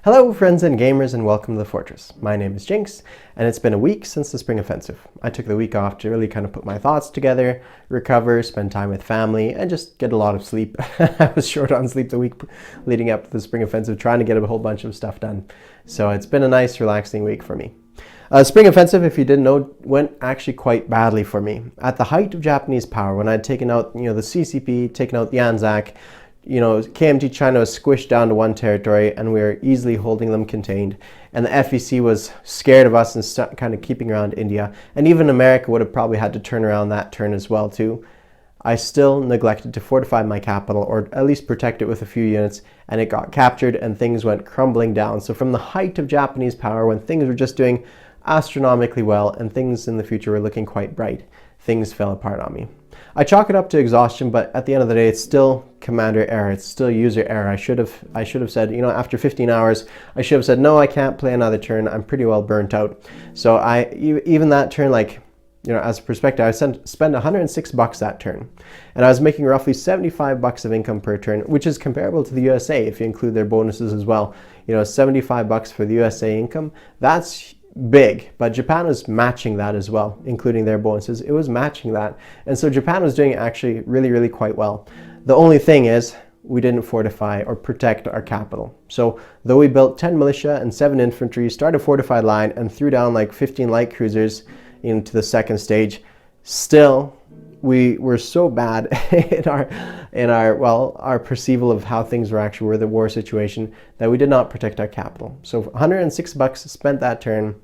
Hello friends and gamers, and welcome to the Fortress. My name is Jinx, and it's been a week since the spring offensive. I took the week off to really kind of put my thoughts together, recover, spend time with family, and just get a lot of sleep. I was short on sleep the week leading up to the spring offensive, trying to get a whole bunch of stuff done. So it's been a nice, relaxing week for me. Spring offensive, if you didn't know, went actually quite badly for me. At the height of Japanese power, when I'd taken out, the CCP, taken out the Anzac, KMT China was squished down to one territory, and we were easily holding them contained. And the FEC was scared of us and kind of keeping around India. And even America would have probably had to turn around that turn as well too. I still neglected to fortify my capital, or at least protect it with a few units, and it got captured and things went crumbling down. So from the height of Japanese power, when things were just doing astronomically well and things in the future were looking quite bright, things fell apart on me. I chalk it up to exhaustion, but at the end of the day, it's still commander error. It's still user error. I should have said, after 15 hours, I should have said, no, I can't play another turn. I'm pretty well burnt out. So even that turn, as a perspective, I spent $106 that turn, and I was making roughly $75 of income per turn, which is comparable to the USA if you include their bonuses as well. $75 for the USA income. That's big, but Japan was matching that as well, including their bonuses. It was matching that, and so Japan was doing actually really, really quite well. The only thing is we didn't fortify or protect our capital. So though we built 10 militia and 7 infantry, started a fortified line, and threw down like 15 light cruisers into the second stage, still we were so bad in our perceivable of how things were the war situation, that we did not protect our capital. So $106 spent that turn,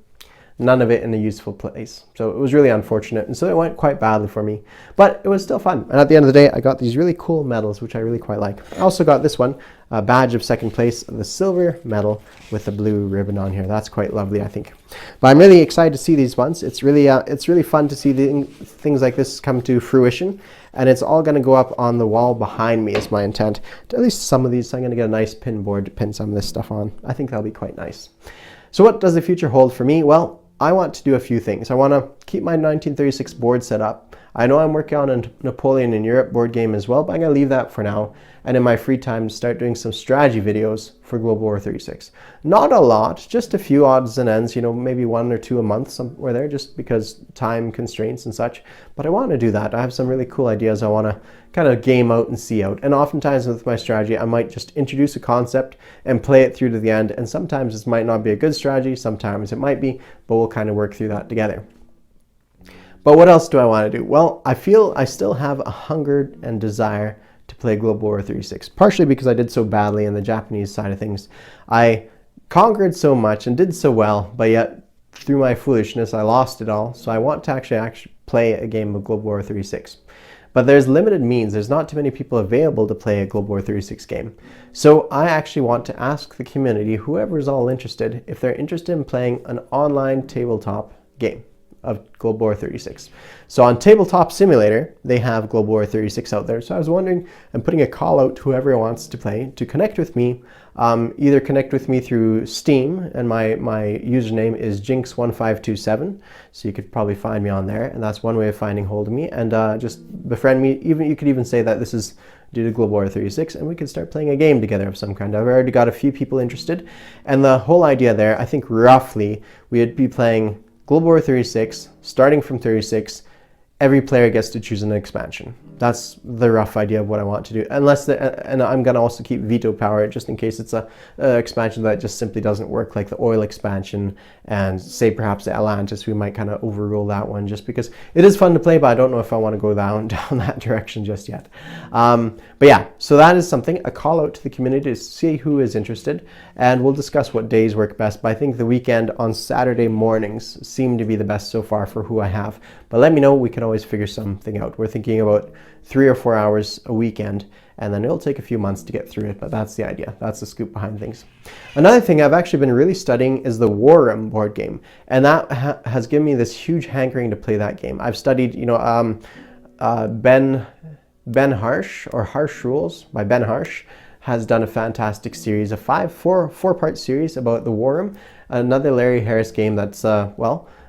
none of it in a useful place. So it was really unfortunate, and so it went quite badly for me, but it was still fun. And at the end of the day, I got these really cool medals, which I really quite like. I also got this one, a badge of second place, the silver medal with the blue ribbon on here. That's quite lovely, I think. But I'm really excited to see these ones. It's really fun to see things like this come to fruition, and it's all going to go up on the wall behind me is my intent. At least some of these, I'm going to get a nice pin board to pin some of this stuff on. I think that'll be quite nice. So what does the future hold for me? Well, I want to do a few things. I want to keep my 1936 board set up. I know I'm working on a Napoleon in Europe board game as well, but I'm going to leave that for now. And in my free time, start doing some strategy videos for Global War 36. Not a lot, just a few odds and ends, maybe 1 or 2 a month somewhere there, just because time constraints and such. But I want to do that. I have some really cool ideas I want to kind of game out and see out. And oftentimes with my strategy, I might just introduce a concept and play it through to the end. And sometimes this might not be a good strategy, sometimes it might be, but we'll kind of work through that together. But what else do I want to do? Well, I feel I still have a hunger and desire to play Global War 36, partially because I did so badly in the Japanese side of things. I conquered so much and did so well, but yet through my foolishness, I lost it all. So I want to actually play a game of Global War 36. But there's limited means. There's not too many people available to play a Global War 36 game. So I actually want to ask the community, whoever's all interested, if they're interested in playing an online tabletop game of Global War 36. So on Tabletop Simulator, they have Global War 36 out there. So I was wondering, I'm putting a call out to whoever wants to play to connect with me. Either connect with me through Steam, and my username is Jinx1527. So you could probably find me on there, and that's one way of finding hold of me. And just befriend me. You could even say that this is due to Global War 36, and we could start playing a game together of some kind. I've already got a few people interested, and the whole idea there, I think roughly, we would be playing Global War 36, starting from 36, every player gets to choose an expansion. That's the rough idea of what I want to do. And I'm going to also keep veto power just in case it's a expansion that just simply doesn't work, like the oil expansion and say perhaps the Atlantis. We might kind of overrule that one just because it is fun to play, but I don't know if I want to go down that direction just yet. But yeah, so that is something, a call out to the community to see who is interested, and we'll discuss what days work best. But I think the weekend on Saturday mornings seem to be the best so far for who I have. But let me know, we can always figure something out. We're thinking about 3 or 4 hours a weekend, and then it'll take a few months to get through it, but that's the idea. That's the scoop behind things. Another thing I've actually been really studying is the War Room board game, and that has given me this huge hankering to play that game. I've studied, Ben Harsh, or Harsh Rules by Ben Harsh, has done a fantastic series, a four-part series about the War Room. Another Larry Harris game that's,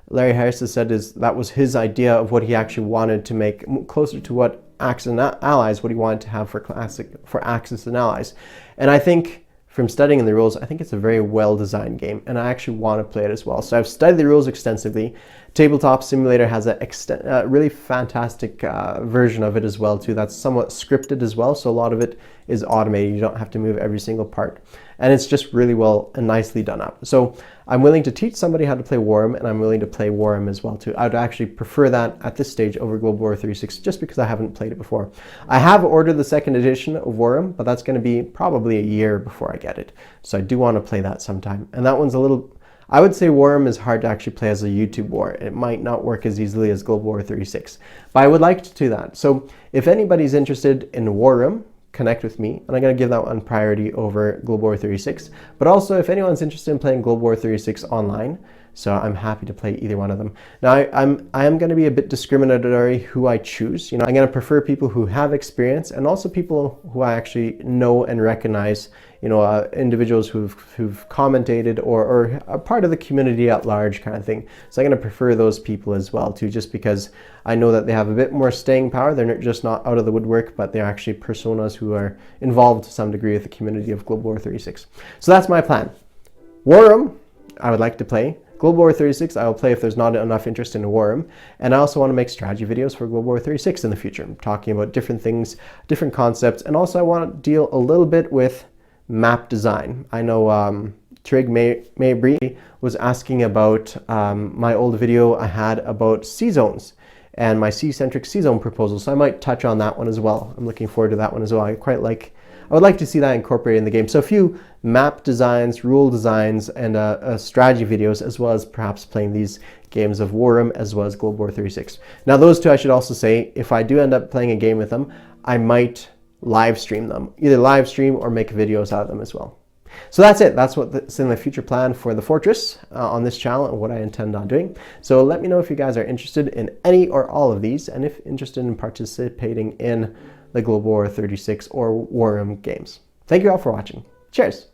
Larry Harris has said that was his idea of what he actually wanted to make closer to what Axis and Allies, what he wanted to have for Axis and Allies. And I think from studying the rules, I think it's a very well-designed game, and I actually want to play it as well. So I've studied the rules extensively. Tabletop Simulator has a really fantastic version of it as well too. That's somewhat scripted as well, so a lot of it is automated. You don't have to move every single part, and it's just really well and nicely done up. So I'm willing to teach somebody how to play Warhammer, and I'm willing to play Warhammer as well too. I would actually prefer that at this stage over Global War 36, just because I haven't played it before. I have ordered the second edition of Warhammer, but that's going to be probably a year before I get it. So I do want to play that sometime. And that one's a little, I would say Warhammer is hard to actually play as a YouTube war. It might not work as easily as Global War 36, but I would like to do that. So if anybody's interested in Warhammer, connect with me, and I'm going to give that one priority over Global War 36. But also, if anyone's interested in playing Global War 36 online, so I'm happy to play either one of them. Now, I am going to be a bit discriminatory who I choose. You know, I'm going to prefer people who have experience, and also people who I actually know and recognize. You know, individuals who've commentated or are part of the community at large, kind of thing. So I'm going to prefer those people as well too, just because I know that they have a bit more staying power. They're just not out of the woodwork, but they're actually personas who are involved to some degree with the community of Global War 36. So that's my plan. Warhammer, I would like to play. Global War 36, I will play if there's not enough interest in Warhammer. And I also want to make strategy videos for Global War 36 in the future. I'm talking about different things, different concepts, and also I want to deal a little bit with map design. I know Trig Mabry was asking about my old video I had about C-zones and my C-centric C-zone proposal, so I might touch on that one as well. I'm looking forward to that one as well. I would like to see that incorporated in the game. So a few map designs, rule designs, and strategy videos, as well as perhaps playing these games of Warhammer as well as Global War 36. Now those two, I should also say, if I do end up playing a game with them, I might live stream them, either live stream or make videos out of them as well. So that's it. That's what's in the future plan for the Fortress on this channel and what I intend on doing. So let me know if you guys are interested in any or all of these, and if interested in participating in the Global War 36 or Warhammer games. Thank you all for watching. Cheers.